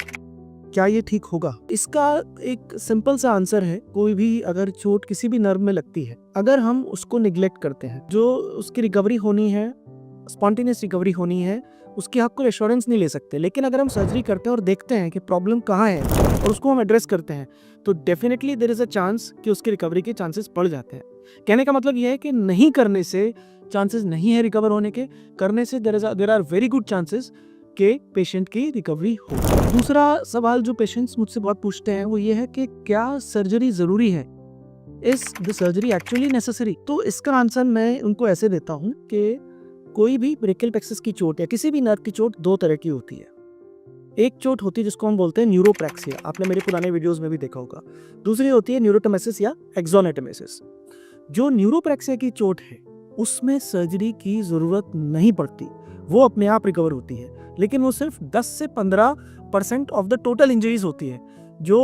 S1: क्या ये ठीक होगा। इसका एक सिंपल सा आंसर है, कोई भी अगर चोट किसी भी नर्व में लगती है, अगर हम उसको निग्लेक्ट करते हैं, जो उसकी रिकवरी होनी है, स्पॉन्टेनियस रिकवरी होनी है, उसकी आप कोई एश्योरेंस नहीं ले सकते। लेकिन अगर हम सर्जरी करते हैं और देखते हैं कि प्रॉब्लम कहाँ है और उसको हम एड्रेस करते हैं, तो definitely there is a chance कि उसकी रिकवरी के चांसेस बढ़ जाते हैं। कहने का मतलब यह है कि नहीं करने से चांसेस नहीं है रिकवर होने के, करने से there are very good chances के पेशेंट की रिकवरी हो। दूसरा सवाल जो पेशेंट्स मुझसे बहुत पूछते हैं वो ये है कि क्या सर्जरी जरूरी है, is the surgery actually necessary. तो इसका आंसर मैं उनको ऐसे देता हूँ कि कोई भी ब्रेकियल प्लेक्सस की चोट या किसी भी नर्व की चोट 2 तरह की होती है। एक चोट होती है जिसको हम बोलते हैं न्यूरोप्रैक्सिया, आपने मेरे पुराने वीडियोस में भी देखा होगा। दूसरी होती है न्यूरोटोमेसिस या एक्सोनेटोमेसिस। जो न्यूरोप्रैक्सिया की चोट है उसमें सर्जरी की जरूरत नहीं पड़ती, वो अपने आप रिकवर होती है, लेकिन वो सिर्फ 10 से 15% ऑफ द टोटल इंजरीज होती है। जो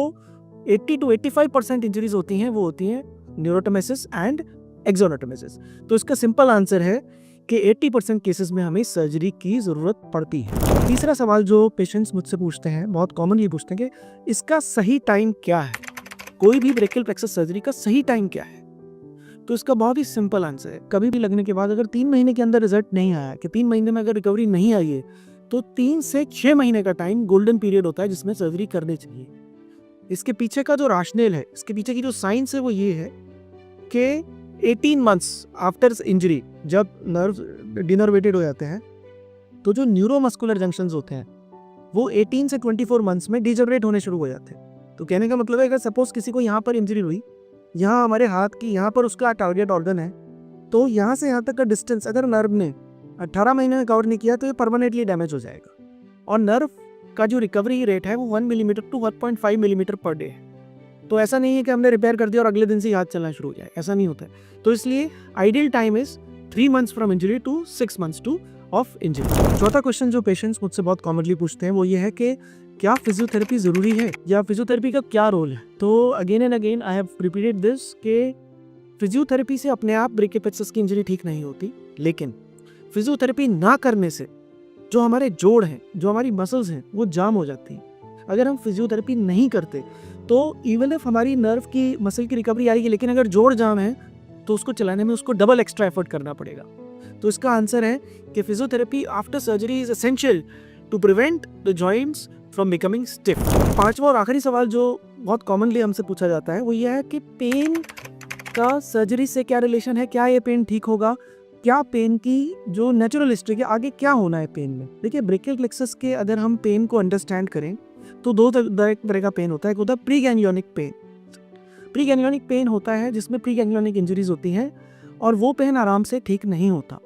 S1: 80 to 85% इंजरीज होती हैं वो होती हैं न्यूरोटोमेसिस एंड एक्सोनेटोमेसिस। तो इसका सिंपल आंसर है कि 80% केसेस में हमें सर्जरी की जरूरत पड़ती है। तीसरा सवाल जो पेशेंट्स मुझसे पूछते हैं, बहुत कॉमनली पूछते हैं कि इसका सही टाइम क्या है, कोई भी ब्रेकियल प्लेक्सस सर्जरी का सही टाइम क्या है। तो इसका बहुत ही सिंपल आंसर है, कभी भी लगने के बाद अगर 3 महीने के अंदर रिजल्ट नहीं आया, कि 3 महीने में अगर रिकवरी नहीं आई है, तो 3 से 6 महीने का टाइम गोल्डन पीरियड होता है जिसमें सर्जरी करनी चाहिए। इसके पीछे का जो राशनेल है, इसके पीछे की जो साइंस है वो ये है कि 18 मंथ्स आफ्टर इंजरी जब नर्व डिनर्वेटेड हो जाते हैं, तो जो न्यूरोमस्कुलर जंक्शंस होते हैं वो 18 से 24 मंथ्स में डिजनरेट होने शुरू हो जाते हैं। तो कहने का मतलब है अगर सपोज किसी को यहाँ पर इंजरी हुई, यहाँ हमारे हाथ की यहाँ पर उसका टारगेट ऑर्गन है, तो यहाँ से यहाँ तक का डिस्टेंस अगर नर्व ने 18 महीने में कवर नहीं किया तो ये परमानेंटली डैमेज हो जाएगा। और नर्व का जो रिकवरी रेट है वो 1 millimetre to 1.5 millimetre per day है। तो ऐसा नहीं है कि हमने रिपेयर कर दिया और अगले दिन से हाथ चलना शुरू हो जाए, ऐसा नहीं होता है। तो इसलिए ideal time is 3 months from injury to 6 months to of injury. चौथा क्वेश्चन जो पेशेंट्स मुझसे बहुत कॉमनली पूछते हैं वो ये है कि क्या फिजियोथेरेपी जरूरी है या फिजियोथेरेपी का क्या रोल है। तो again and again I have repeated this कि फिजियोथेरेपी से अपने आप ब्रेकियल प्लेक्सस की इंजरी ठीक नहीं होती, लेकिन फिजियोथेरेपी ना करने से जो हमारे जोड़ हैं, जो हमारी मसल्स हैं, वो जाम हो जाती हैं। अगर हम फिजियोथेरेपी नहीं करते तो इवन इफ हमारी नर्व की मसल की रिकवरी आएगी, लेकिन अगर जोड़ जाम है तो उसको चलाने में उसको डबल एक्स्ट्रा एफर्ट करना पड़ेगा। तो इसका आंसर है कि physiotherapy after surgery is essential to prevent the joints from becoming stiff. पांचवा और आखिरी सवाल जो बहुत कॉमनली हमसे पूछा जाता है वो यह है कि पेन का सर्जरी से क्या रिलेशन है, क्या ये पेन ठीक होगा, क्या पेन की जो नेचुरल हिस्ट्री के आगे क्या होना है पेन में। देखिए, ब्रेकियल प्लेक्सस के अगर हम पेन को अंडरस्टैंड करें तो 2 तरह का पेन होता है। एक होता है pre ganglionic pain. Pre ganglionic pain होता है जिसमें प्री गैंग्लियोनिक इंजरीज होती हैं और वो पेन आराम से ठीक नहीं होता।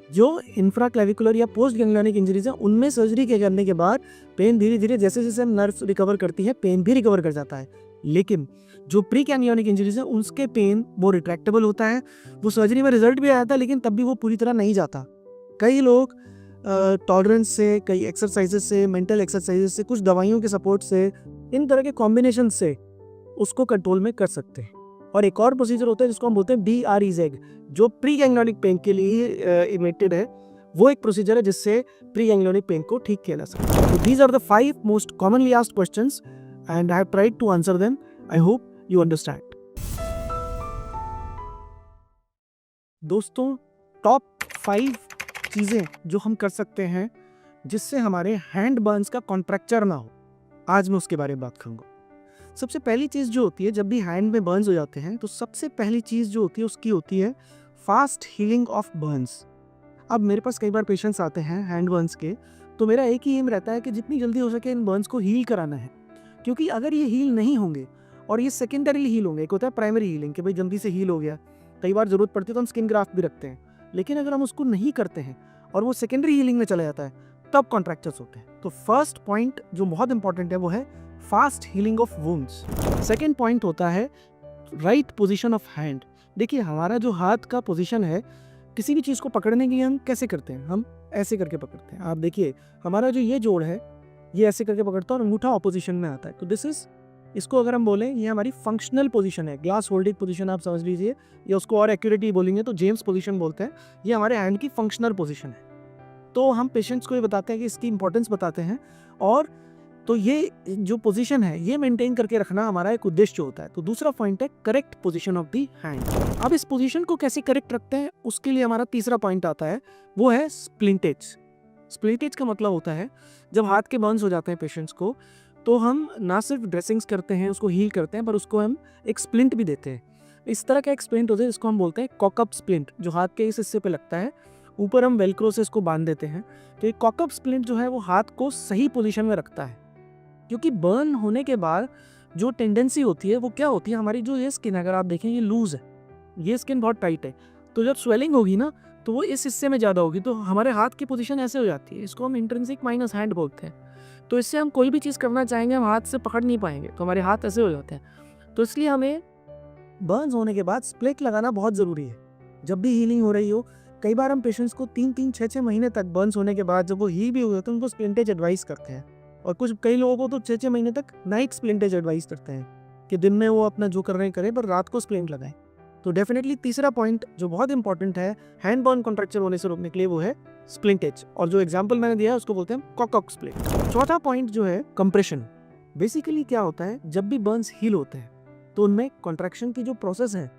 S1: जो इंफ्राक्लेविकुलर या पोस्ट गैंग्लियोनिक इंजरीज हैं उनमें सर्जरी के करने के बाद पेन धीरे धीरे जैसे जैसे नर्व रिकवर करती है पेन भी रिकवर कर जाता है। लेकिन जो प्री गैंग्लियोनिक इंजरीज है उसके पेन वो रिट्रैक्टेबल होता है, वो सर्जरी में रिजल्ट भी आया था लेकिन तब भी वो पूरी तरह नहीं जाता। कई लोग टॉलरेंस से, कई एक्सरसाइजेस से, मेंटल एक्सरसाइजेस से, कुछ दवाइयों के सपोर्ट से, इन तरह के कॉम्बिनेशन से उसको कंट्रोल में कर सकते हैं। और एक और प्रोसीजर होता है जिसको हम बोलते हैं BREZEG, जो प्री गैंग्लियोनिक पेन के लिए इमिटेड है। वो एक प्रोसीजर है जिससे प्री गैंग्लियोनिक पेन को ठीक किया जा सकता है। तो these are the 5 most commonly asked questions and I have tried to answer them. I hope you understand. दोस्तों, टॉप 5 चीज़ें जो हम कर सकते हैं जिससे हमारे हैंड बर्न्स का कॉन्ट्रैक्चर ना हो, आज मैं उसके बारे में बात करूंगा। सबसे पहली चीज़ जो होती है, जब भी हैंड में बर्न्स हो जाते हैं तो सबसे पहली चीज़ जो होती है उसकी होती है फास्ट हीलिंग ऑफ बर्न्स। अब मेरे पास कई बार पेशेंट्स आते हैं हैंड बर्न्स के, तो मेरा एक ही एम रहता है कि जितनी जल्दी हो सके इन बर्न्स को हील कराना है, क्योंकि अगर ये हील नहीं होंगे और ये सेकेंडरी हील होंगे, एक होता है प्राइमरी हीलिंग कि भाई जल्दी से हील हो गया, कई बार ज़रूरत पड़ती है तो हम स्किन ग्राफ्ट भी रखते हैं, लेकिन अगर हम उसको नहीं करते हैं और वो सेकेंडरी हीलिंग में चला जाता है तब कॉन्ट्रैक्चर्स होते हैं। तो फर्स्ट पॉइंट जो बहुत इंपॉर्टेंट है वो है fast healing of wounds. Second point होता है राइट पोजीशन ऑफ हैंड। देखिए, हमारा जो हाथ का पोजीशन है, किसी भी चीज़ को पकड़ने के लिए हम कैसे करते हैं, हम ऐसे करके पकड़ते हैं। आप देखिए, हमारा जो ये जोड़ है ये ऐसे करके पकड़ता है और अंगूठा ऑपोजिशन में आता है। तो दिस इज, इसको अगर हम बोलें ये हमारी फंक्शनल पोजीशन है, ग्लास होल्डिंग पोजीशन आप समझ लीजिए, या उसको और एक्यूरेटली बोलेंगे तो जेम्स पोजीशन बोलते हैं। ये हमारे हैंड की फंक्शनल पोजीशन है। तो हम पेशेंट्स को ये बताते हैं कि इसकी इंपॉर्टेंस बताते हैं, और तो ये जो पोजीशन है ये मेंटेन करके रखना हमारा एक उद्देश्य होता है। तो दूसरा पॉइंट है correct position of the hand. अब इस पोजीशन को कैसे करेक्ट रखते हैं उसके लिए हमारा तीसरा पॉइंट आता है, वो है स्प्लिंटेज। स्प्लिंटेज का मतलब होता है जब हाथ के बर्न्स हो जाते हैं पेशेंट्स को, तो हम ना सिर्फ ड्रेसिंग्स करते हैं, उसको हील करते हैं, पर उसको हम एक स्प्लिंट भी देते हैं। इस तरह का एक स्प्लिंट होता है जिसको हम बोलते हैं कॉकअप स्प्लिंट, जो हाथ के इस हिस्से पे लगता है, ऊपर हम वेलक्रो से इसको बांध देते हैं। तो ये कॉकअप स्प्लिंट जो है वो हाथ को सही पोजीशन में रखता है, क्योंकि बर्न होने के बाद जो टेंडेंसी होती है वो क्या होती है, हमारी जो ये स्किन, अगर आप देखें ये लूज है, ये स्किन बहुत टाइट है, तो जब स्वेलिंग होगी ना तो वो इस हिस्से में ज़्यादा होगी, तो हमारे हाथ की पोजीशन ऐसे हो जाती है। इसको हम इंट्रिंसिक माइनस हैंड बोलते हैं। तो इससे हम कोई भी चीज़ करना चाहेंगे हम हाथ से पकड़ नहीं पाएंगे, तो हमारे हाथ ऐसे हो जाते हैं। तो इसलिए हमें बर्न्स होने के बाद स्प्लिट लगाना बहुत ज़रूरी है जब भी हीलिंग हो रही हो। कई बार हम पेशेंट्स को 3-3, 6-6 महीने तक बर्न्स होने के बाद जब वो हील भी हुए तो उनको स्प्लिंटेज एडवाइस करते हैं, और कई लोगों को तो 6-6 महीने तक नाइट स्प्लिंटेज एडवाइस करते हैं कि दिन में वो अपना जो कर रहे हैं करें, पर रात को स्प्लिंट लगाएं। तो डेफिनेटली तीसरा पॉइंट जो बहुत इंपॉर्टेंट है हैंड बर्न कॉन्ट्रैक्चर होने से रोकने के लिए वो है स्प्लिंटेज, और जो एग्जांपल मैंने दिया है उसको बोलते हैं कॉकअप स्प्लिंट। चौथा पॉइंट जो है कंप्रेशन। बेसिकली क्या होता है, जब भी बर्न्स हील होते हैं तो उनमें कॉन्ट्रैक्शन की जो प्रोसेस है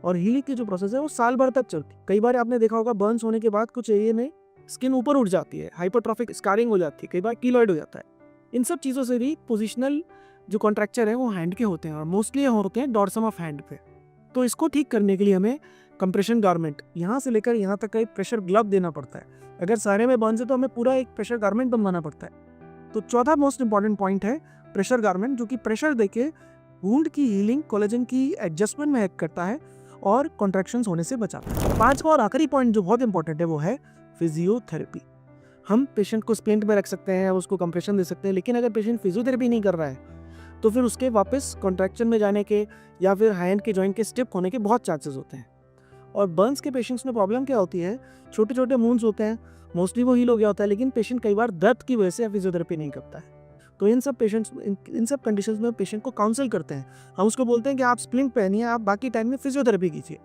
S1: और हीलिंग की जो प्रोसेस है वो साल भर तक चलती है। कई बार आपने देखा होगा बर्न्स होने के बाद कुछ एरिया में स्किन ऊपर उठ जाती है, हाइपरट्रॉफिक स्कारिंग हो जाती है, कई बार कीलॉइड हो जाता है। इन सब चीज़ों से भी पोजिशनल जो कॉन्ट्रैक्चर है वो हैंड के होते हैं, और मोस्टली होते हैं डॉर्सम ऑफ हैंड पे। तो इसको ठीक करने के लिए हमें कंप्रेशन गारमेंट यहाँ से लेकर यहाँ तक का एक प्रेशर ग्लव देना पड़ता है। अगर सारे में बर्न्स है तो हमें पूरा एक प्रेशर गारमेंट बनवाना पड़ता है। तो चौथा मोस्ट इंपॉर्टेंट पॉइंट है प्रेशर गारमेंट, जो कि प्रेशर देके वुंड की हीलिंग, कोलेजन की एडजस्टमेंट में हेल्प करता है और कॉन्ट्रैक्शंस होने से बचाता है। पांचवा और आखिरी पॉइंट जो बहुत इंपॉर्टेंट है वो है फिजियोथेरेपी। हम पेशेंट को स्प्लिंट में रख सकते हैं, उसको कंप्रेशन दे सकते हैं, लेकिन अगर पेशेंट फिजियोथेरेपी नहीं कर रहा है तो फिर उसके वापस कॉन्ट्रैक्शन में जाने के या फिर हैंड के जॉइंट के स्टिफ होने के बहुत चांसेस होते हैं। और बर्न्स के पेशेंट्स में प्रॉब्लम क्या होती है, छोटे छोटे वुंड्स होते हैं, मोस्टली वो हील हो गया होता है, लेकिन पेशेंट कई बार दर्द की वजह से फिजियोथेरेपी नहीं करता है। तो इन सब कंडीशंस में पेशेंट को काउंसिल करते हैं। हम उसको बोलते हैं कि आप स्प्लिंट पहनिए, आप बाकी टाइम में फिजियोथेरेपी कीजिए।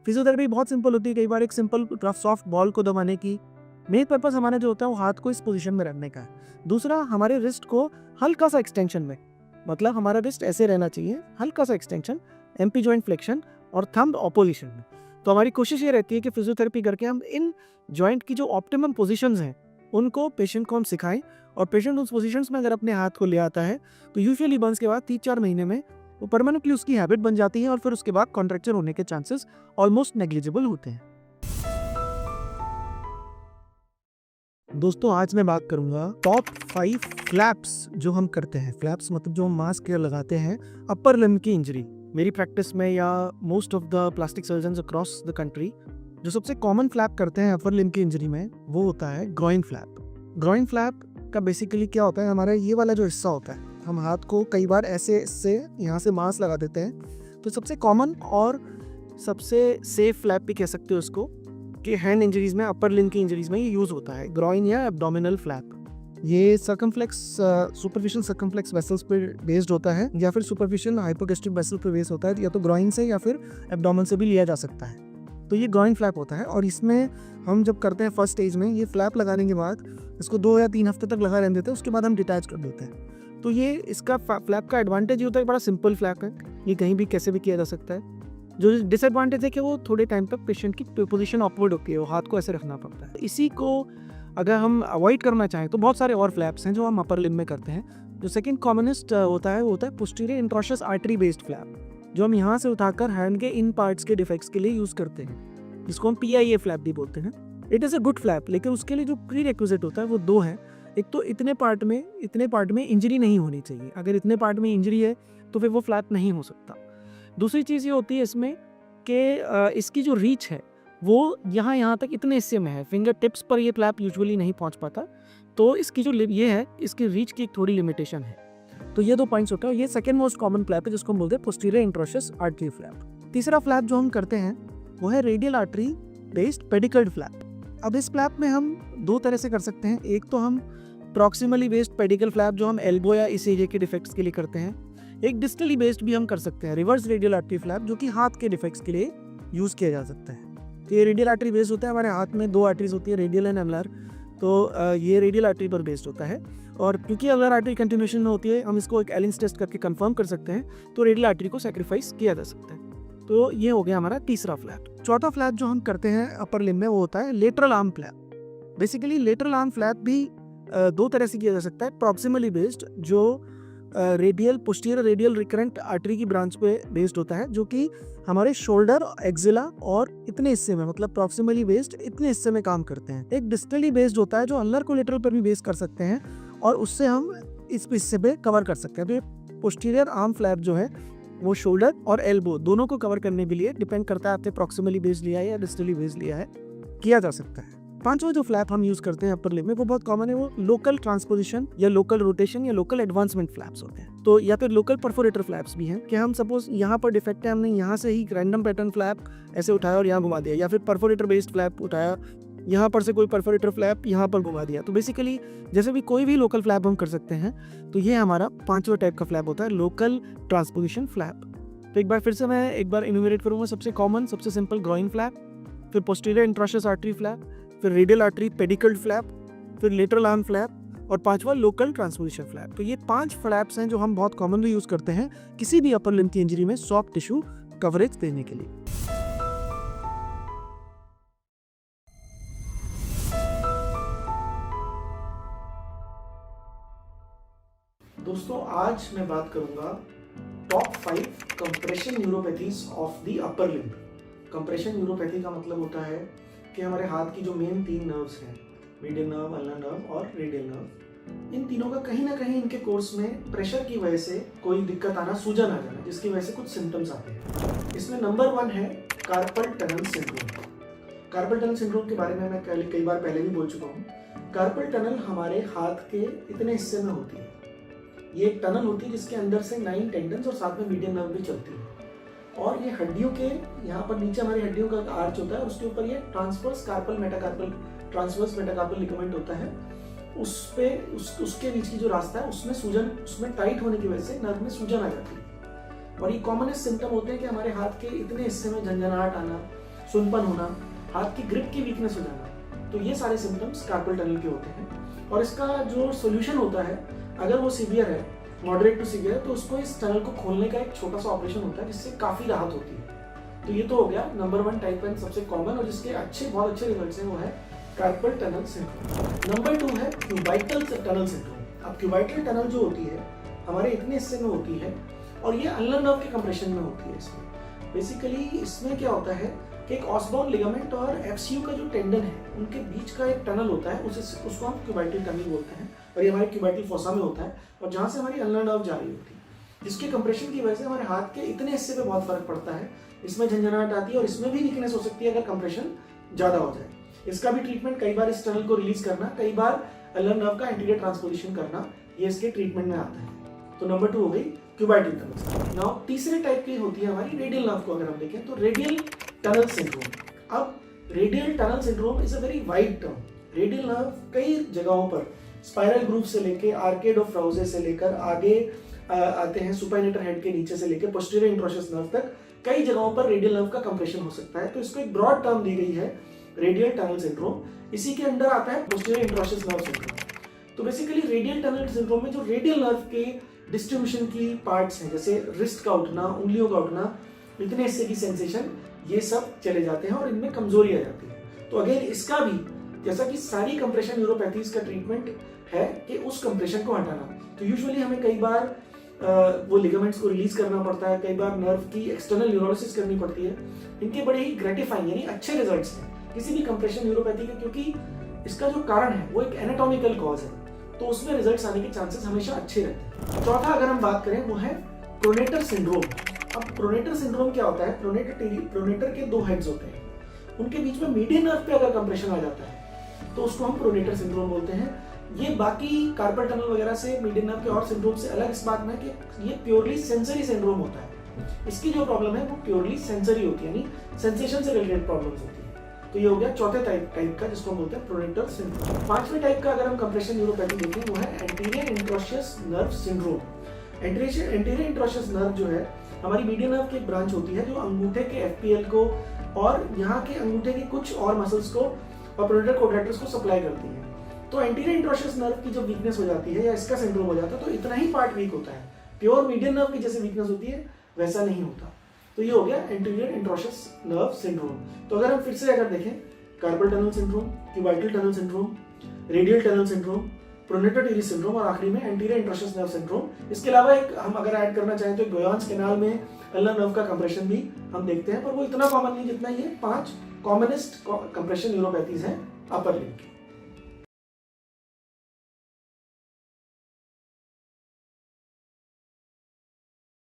S1: फिजियोथेरेपी बहुत सिंपल होती है, कई बार एक सिंपल रफ सॉफ्ट बॉल को दबाने की। मेन पर्पस हमारा जो होता है वो हाथ को इस पोजीशन में रखने का है। दूसरा, हमारे रिस्ट को हल्का सा एक्सटेंशन में, मतलब हमारा रिस्ट ऐसे रहना चाहिए, हल्का सा एक्सटेंशन, एमपी जॉइंट फ्लेक्शन और थंब ऑपोजिशन में। तो हमारी कोशिश ये रहती है कि फिजियोथेरेपी करके हम इन जॉइंट की जो ऑप्टिमम पोजीशंस हैं उनको पेशेंट को हम सिखाएं, और पेशेंट उस पोजीशंस में अगर अपने हाथ को ले आता है तो यूजुअली बर्न्स के बाद 3-4 महीने में वो परमानेंटली उसकी हैबिट बन जाती है, और फिर उसके बाद कॉन्ट्रैक्चर होने के चांसेस ऑलमोस्ट नेग्लिजिबल होते हैं। दोस्तों, आज मैं बात करूंगा टॉप 5 फ्लैप्स जो हम करते हैं। फ्लैप्स मतलब जो हम मास्क लगाते हैं अपर लिम्ब की इंजरी। मेरी प्रैक्टिस में या most of the plastic surgeons across the country जो सबसे कॉमन फ्लैप करते हैं अपर लिम्ब की इंजरी में वो होता है ग्रॉइन फ्लैप। ग्रॉइन फ्लैप का बेसिकली क्या होता है, हमारा ये वाला जो हिस्सा होता है, हम हाथ को कई बार ऐसे इससे यहाँ से मांस लगा देते हैं। तो सबसे कॉमन और सबसे सेफ फ्लैप भी कह सकते हो उसको, कि हैंड इंजरीज में, अपर लिम्ब की इंजरीज में ये यूज़ होता है, ग्रॉइन या एब्डोमिनल फ्लैप। ये सर्कमफ्लेक्स सुपरफिशियल सर्कमफ्लेक्स वेसल्स पे बेस्ड होता है या फिर सुपरफिशियल हाइपोगैस्ट्रिक वेसल पे बेस्ड होता है, या तो ग्रॉइन से या फिर एब्डोमेन से भी लिया जा सकता है। तो ये ग्रॉइन फ्लैप होता है और इसमें हम जब करते हैं फर्स्ट स्टेज में, ये फ्लैप लगाने के बाद इसको 2 या 3 हफ्ते तक लगा रहने देते हैं, उसके बाद हम डिटैच कर देते हैं। तो ये इसका फ्लैप का एडवांटेज ये होता है, बड़ा सिंपल फ्लैप है, ये कहीं भी कैसे भी किया जा सकता है। जो डिसएडवांटेज है कि वो थोड़े टाइम तक पेशेंट की पोजीशन ऑकवर्ड होती है, वो हाथ को ऐसे रखना पड़ता है। इसी को अगर हम अवॉइड करना चाहें तो बहुत सारे और फ्लैप्स हैं जो हम अपर लिम्ब में करते हैं। जो सेकंड कॉमनेस्ट होता है वो होता है posterior interosseous artery based flap, जो हम यहाँ से उठाकर हैंड के इन पार्ट्स के डिफेक्ट्स के लिए यूज़ करते हैं, जिसको हम PIA फ्लैप भी बोलते हैं। It is a good flap, लेकिन उसके लिए जो प्री रिक्विजिट होता है वो 2 है। एक तो इतने पार्ट में इंजरी नहीं होनी चाहिए, अगर इतने पार्ट में इंजरी है तो फिर वो फ्लैप नहीं हो सकता। दूसरी चीज़ ये होती है इसमें कि इसकी जो रीच है वो यहाँ तक इतने हिस्से में है, फिंगर टिप्स पर ये फ्लैप यूजुअली नहीं पहुँच पाता, तो इसकी जो ये है इसकी रीच की एक थोड़ी लिमिटेशन है। तो ये 2 पॉइंट्स होते हैं। ये सेकंड मोस्ट कॉमन फ्लैप है जिसको हम बोलते हैं पोस्टीरियर इंट्रोशियस आर्टरी फ्लैप। तीसरा फ्लैप जो हम करते हैं वो है रेडियल आर्टरी बेस्ड पेडिकल्ड फ्लैप। अब इस फ्लैप में हम 2 तरह से कर सकते हैं। एक तो हम प्रॉक्सिमली बेस्ड पेडिकल फ्लैप जो हम एल्बो या ECG के डिफेक्ट्स के लिए करते हैं। एक डिस्टली बेस्ड भी हम कर सकते हैं, रिवर्स रेडियल आर्टरी फ्लैप, जो कि हाथ के डिफेक्ट्स के लिए यूज़ किया जा सकता है। तो ये रेडियल आर्टरी बेस्ड होता है, हमारे हाथ में 2 आर्टरीज होती है, रेडियल एंड एमलर। तो ये रेडियल आर्टरी पर बेस्ड होता है, और क्योंकि अगर आर्टरी कंटिन्यूएशन में होती है हम इसको एक एलिन्स टेस्ट करके कंफर्म कर सकते हैं, तो रेडियल आर्टरी को सेक्रीफाइस किया जा सकता है। तो ये हो गया हमारा तीसरा फ्लैप। चौथा फ्लैप जो हम करते हैं अपर लिम्ब में वो होता है lateral arm flap. Basically lateral arm flap भी 2 तरह से किया जा सकता है। प्रॉक्सिमली बेस्ड जो radial posterior radial recurrent artery की ब्रांच पे बेस्ड होता है, जो कि हमारे शोल्डर, एक्सिला और इतने हिस्से में, मतलब प्रॉक्सिमली बेस्ड इतने हिस्से में काम करते हैं। एक डिस्टली बेस्ड होता है जो अल्नर कोलेटरल पर भी बेस कर सकते हैं और उससे हम इस हिस्से पे कवर कर सकते हैं। तो ये पोस्टीरियर आर्म फ्लैप जो है वो शोल्डर और एल्बो दोनों को कवर करने के लिए, डिपेंड करता है आपने प्रॉक्सिमली बेस्ड लिया है या डिस्टली बेस्ड लिया है, किया जा सकता है। पांचवा जो फ्लैप हम यूज करते हैं अपर लिम्ब में वो बहुत कॉमन है, वो लोकल ट्रांसपोजिशन या लोकल रोटेशन या लोकल एडवांसमेंट फ्लैप्स होते हैं। तो या फिर लोकल परफोरेटर फ्लैप्स भी हैं कि हम सपोज यहाँ पर डिफेक्ट है, हमने यहाँ से ही रैंडम पैटर्न फ्लैप ऐसे उठाया और यहाँ घुमा दिया, या फिर परफोरेटर बेस्ड फ्लैप उठाया, यहाँ पर से कोई परफोरेटर फ्लैप यहाँ पर घुमा दिया। तो बेसिकली जैसे भी कोई भी लोकल फ्लैप हम कर सकते हैं। तो ये हमारा 5वां टाइप का फ्लैप होता है, लोकल ट्रांसपोजिशन फ्लैप। तो एक बार फिर से मैं इन्यूमरेट करूँगा। सबसे कॉमन, सबसे सिंपल ग्रॉइन फ्लैप, फिर पोस्टीरियर इंट्रोशियस आर्टरी फ्लैप, फिर रेडियल आर्टरी पेडिकल्ड फ्लैप, फिर लेटरल आर्म फ्लैप और 5वां लोकल ट्रांसपोजिशन फ्लैप। तो ये 5 फ्लैप्स हैं जो हम बहुत कॉमनली यूज करते हैं किसी भी अपर लिम्ब की इंजरी में सॉफ्ट टिश्यू कवरेज देने के लिए। दोस्तों आज मैं बात करूंगा top 5 compression neuropathies of the upper limb. Compression neuropathy का मतलब होता है कि हमारे हाथ की जो मेन 3 नर्व्स हैं, मीडियन नर्व, अल्नर नर्व और रेडियल नर्व, इन तीनों का कहीं ना कहीं इनके कोर्स में प्रेशर की वजह से कोई दिक्कत आना, सूजन आ जाना, जिसकी वजह से कुछ सिम्टम्स आते हैं। इसमें नंबर 1 है carpel tunnel syndrome. Carpel tunnel syndrome के बारे में मैं कई बार पहले भी बोल चुका हूँ। कार्पल टनल हमारे हाथ के इतने हिस्से में होती है। ये एक टनल होती है जिसके अंदर से 9 टेंडन्स और साथ में मीडियन नर्व भी चलती है, और ये हड्डियों के यहाँ पर नीचे हमारी हड्डियों का आर्च होता है, उसके ऊपर ये ट्रांसवर्स कार्पल मेटाकार्पल लिगामेंट होता है। उसके बीच की जो रास्ता है उसमें सूजन, उसमें टाइट होने की वजह से नर्व में सूजन आ जाती है। और ये कॉमनेस्ट सिम्टम होते हैं कि हमारे हाथ के इतने हिस्से में झंझनाहट आना, सुनपन होना, हाथ की ग्रिप की वीकनेस हो जाना। तो ये सारे सिम्टम्स कार्पल टनल के होते हैं। और इसका जो सोल्यूशन होता है, अगर वो सीवियर है, मॉडरेट टू सीवियर, तो उसको इस टनल को खोलने का एक छोटा सा ऑपरेशन होता है जिससे काफी राहत होती है। तो ये तो हो गया नंबर 1 टाइप एंड सबसे कॉमन और जिसके बहुत अच्छे रिजल्ट्स हैं, वो है कार्पल टनल सिंड्रोम। नंबर 2 है क्यूबाइटल टनल सिंड्रोम। अब क्यूबाइटल टनल जो होती है हमारे इतने हिस्से में होती है और ये अल्नर नर्व के कंप्रेशन में होती है। इसमें बेसिकली इसमें क्या होता है कि एक ऑसबॉर्न लिगामेंट और एफसीयू का जो टेंडन है उनके बीच का एक टनल होता है, उसको हम क्यूबाइटल टनल बोलते हैं, और ये हमारे क्यूबाइटल फोसा में होता है और जहाँ से हमारी अल्नर नर्व जा रही होती है, जिसके कंप्रेशन की वजह से हमारे हाथ के इतने हिस्से पे बहुत फर्क पड़ता है। इसमें झंझनाहट आती है और इसमें भी वीकनेस हो सकती है अगर कंप्रेशन ज्यादा हो जाए। इसका भी ट्रीटमेंट कई बार इस टनल को रिलीज करना, कई बार अल्नर नर्व का एंटीरियर ट्रांसपोजिशन करना, ये इसके ट्रीटमेंट में आता है। तो नंबर 2 हो गई क्यूबाइटल टनल। नाउ तीसरे टाइप की होती है हमारी रेडियल नर्व को अगर हम देखें तो रेडियल टनल सिंड्रोम। अब radial tunnel syndrome is a very wide term. Radial nerve कई जगहों पर स्पाइरल ग्रूव से लेके आर्केड ऑफ राउजे से लेकर आगे आते हैं सुपाइनेटर हेड के नीचे से लेकर पोस्टीरियर इंट्रोशियस नर्व तक कई जगहों पर रेडियल नर्व का कंप्रेशन हो सकता है। तो इसको एक ब्रॉड टर्म दी गई है रेडियल टनल सिंड्रोम। इसी के अंडर आता है पोस्टीरियर इंट्रोशियस नर्व सिंड्रोम। तो बेसिकली रेडियल टनल सिंड्रोम में जो रेडियल नर्व के डिस्ट्रीब्यूशन की पार्ट्स हैं, जैसे रिस्ट का उठना, उंगलियों का उठना, इतने हिस्से की सेंसेशन, ये सब चले जाते हैं और इनमें कमजोरी आ जाती है। तो अगेन इसका भी जैसा कि सारी कंप्रेशन न्यूरोपैथीज का ट्रीटमेंट है कि उस कंप्रेशन को हटाना। तो यूजुअली हमें कई बार वो लिगामेंट्स को रिलीज करना पड़ता है, कई बार नर्व की एक्सटर्नल न्यूरोलिसिस करनी पड़ती है। इनके बड़े ही ग्रेटिफाइंग यानी अच्छे रिजल्ट्स हैं किसी भी कंप्रेशन न्यूरोपैथी के, क्योंकि इसका जो कारण है वो एक एनाटॉमिकल कॉज है, तो उसमें रिजल्ट्स आने के चांसेस हमेशा अच्छे रहते हैं। चौथा अगर हम बात करें वो है प्रोनेटर सिंड्रोम। अब प्रोनेटर सिंड्रोम क्या होता है? प्रोनेटर के दो हेड्स होते हैं, उनके बीच में मीडियन नर्व पे अगर कंप्रेशन आ जाता है तो उसको हम प्रोनेटर सिंड्रोम बोलते हैं। ये बाकी कार्पल टनल वगैरह से, मीडियन नर्व के और सिंड्रोम से अलग इस बात में कि ये प्योरली सेंसरी सिंड्रोम होता है। इसकी जो प्रॉब्लम है वो प्योरली सेंसरी होती है, यानी सेंसेशन से रिलेटेड प्रॉब्लम्स होती है। तो ये हो गया चौथे टाइप का, जिसको हम बोलते हैं प्रोनेटर सिंड्रोम। पांचवें टाइप का अगर हम कंप्रेशन न्यूरोपैथी देखें वो है anterior interosseous nerve syndrome. Anterior interosseous nerve जो है हमारी मीडियन नर्व की एक ब्रांच होती है जो अंगूठे के एफपीएल को और यहाँ के अंगूठे के कुछ और मसल्स को और प्रोनेटर कोड्रेक्टर्स को सप्लाई करती है। तो एंटीरियर इंट्रोशियस नर्व की जब वीकनेस हो जाती है या इसका सिंड्रोम हो जाता है तो इतना ही पार्ट वीक होता है, प्योर मीडियन नर्व की जैसे वीकनेस होती है वैसा नहीं होता। तो ये हो गया एंटीरियर इंट्रोशियस नर्व सिंड्रोम। तो अगर हम फिर से अगर देखें, carpal tunnel syndrome, cubital tunnel syndrome, radial tunnel syndrome, pronator teres syndrome और आखिरी में एंटीरियर इंट्रोशियस नर्व सिंड्रोम। इसके अलावा एक हम अगर ऐड करना चाहें तो गोयांस कैनाल में अल्नर नर्व का कंप्रेशन भी हम देखते हैं, पर वो इतना कॉमन नहीं जितना ये 5 कॉमनेस्ट कंप्रेशन न्यूरोपैथीज हैं अपर लिम्ब की।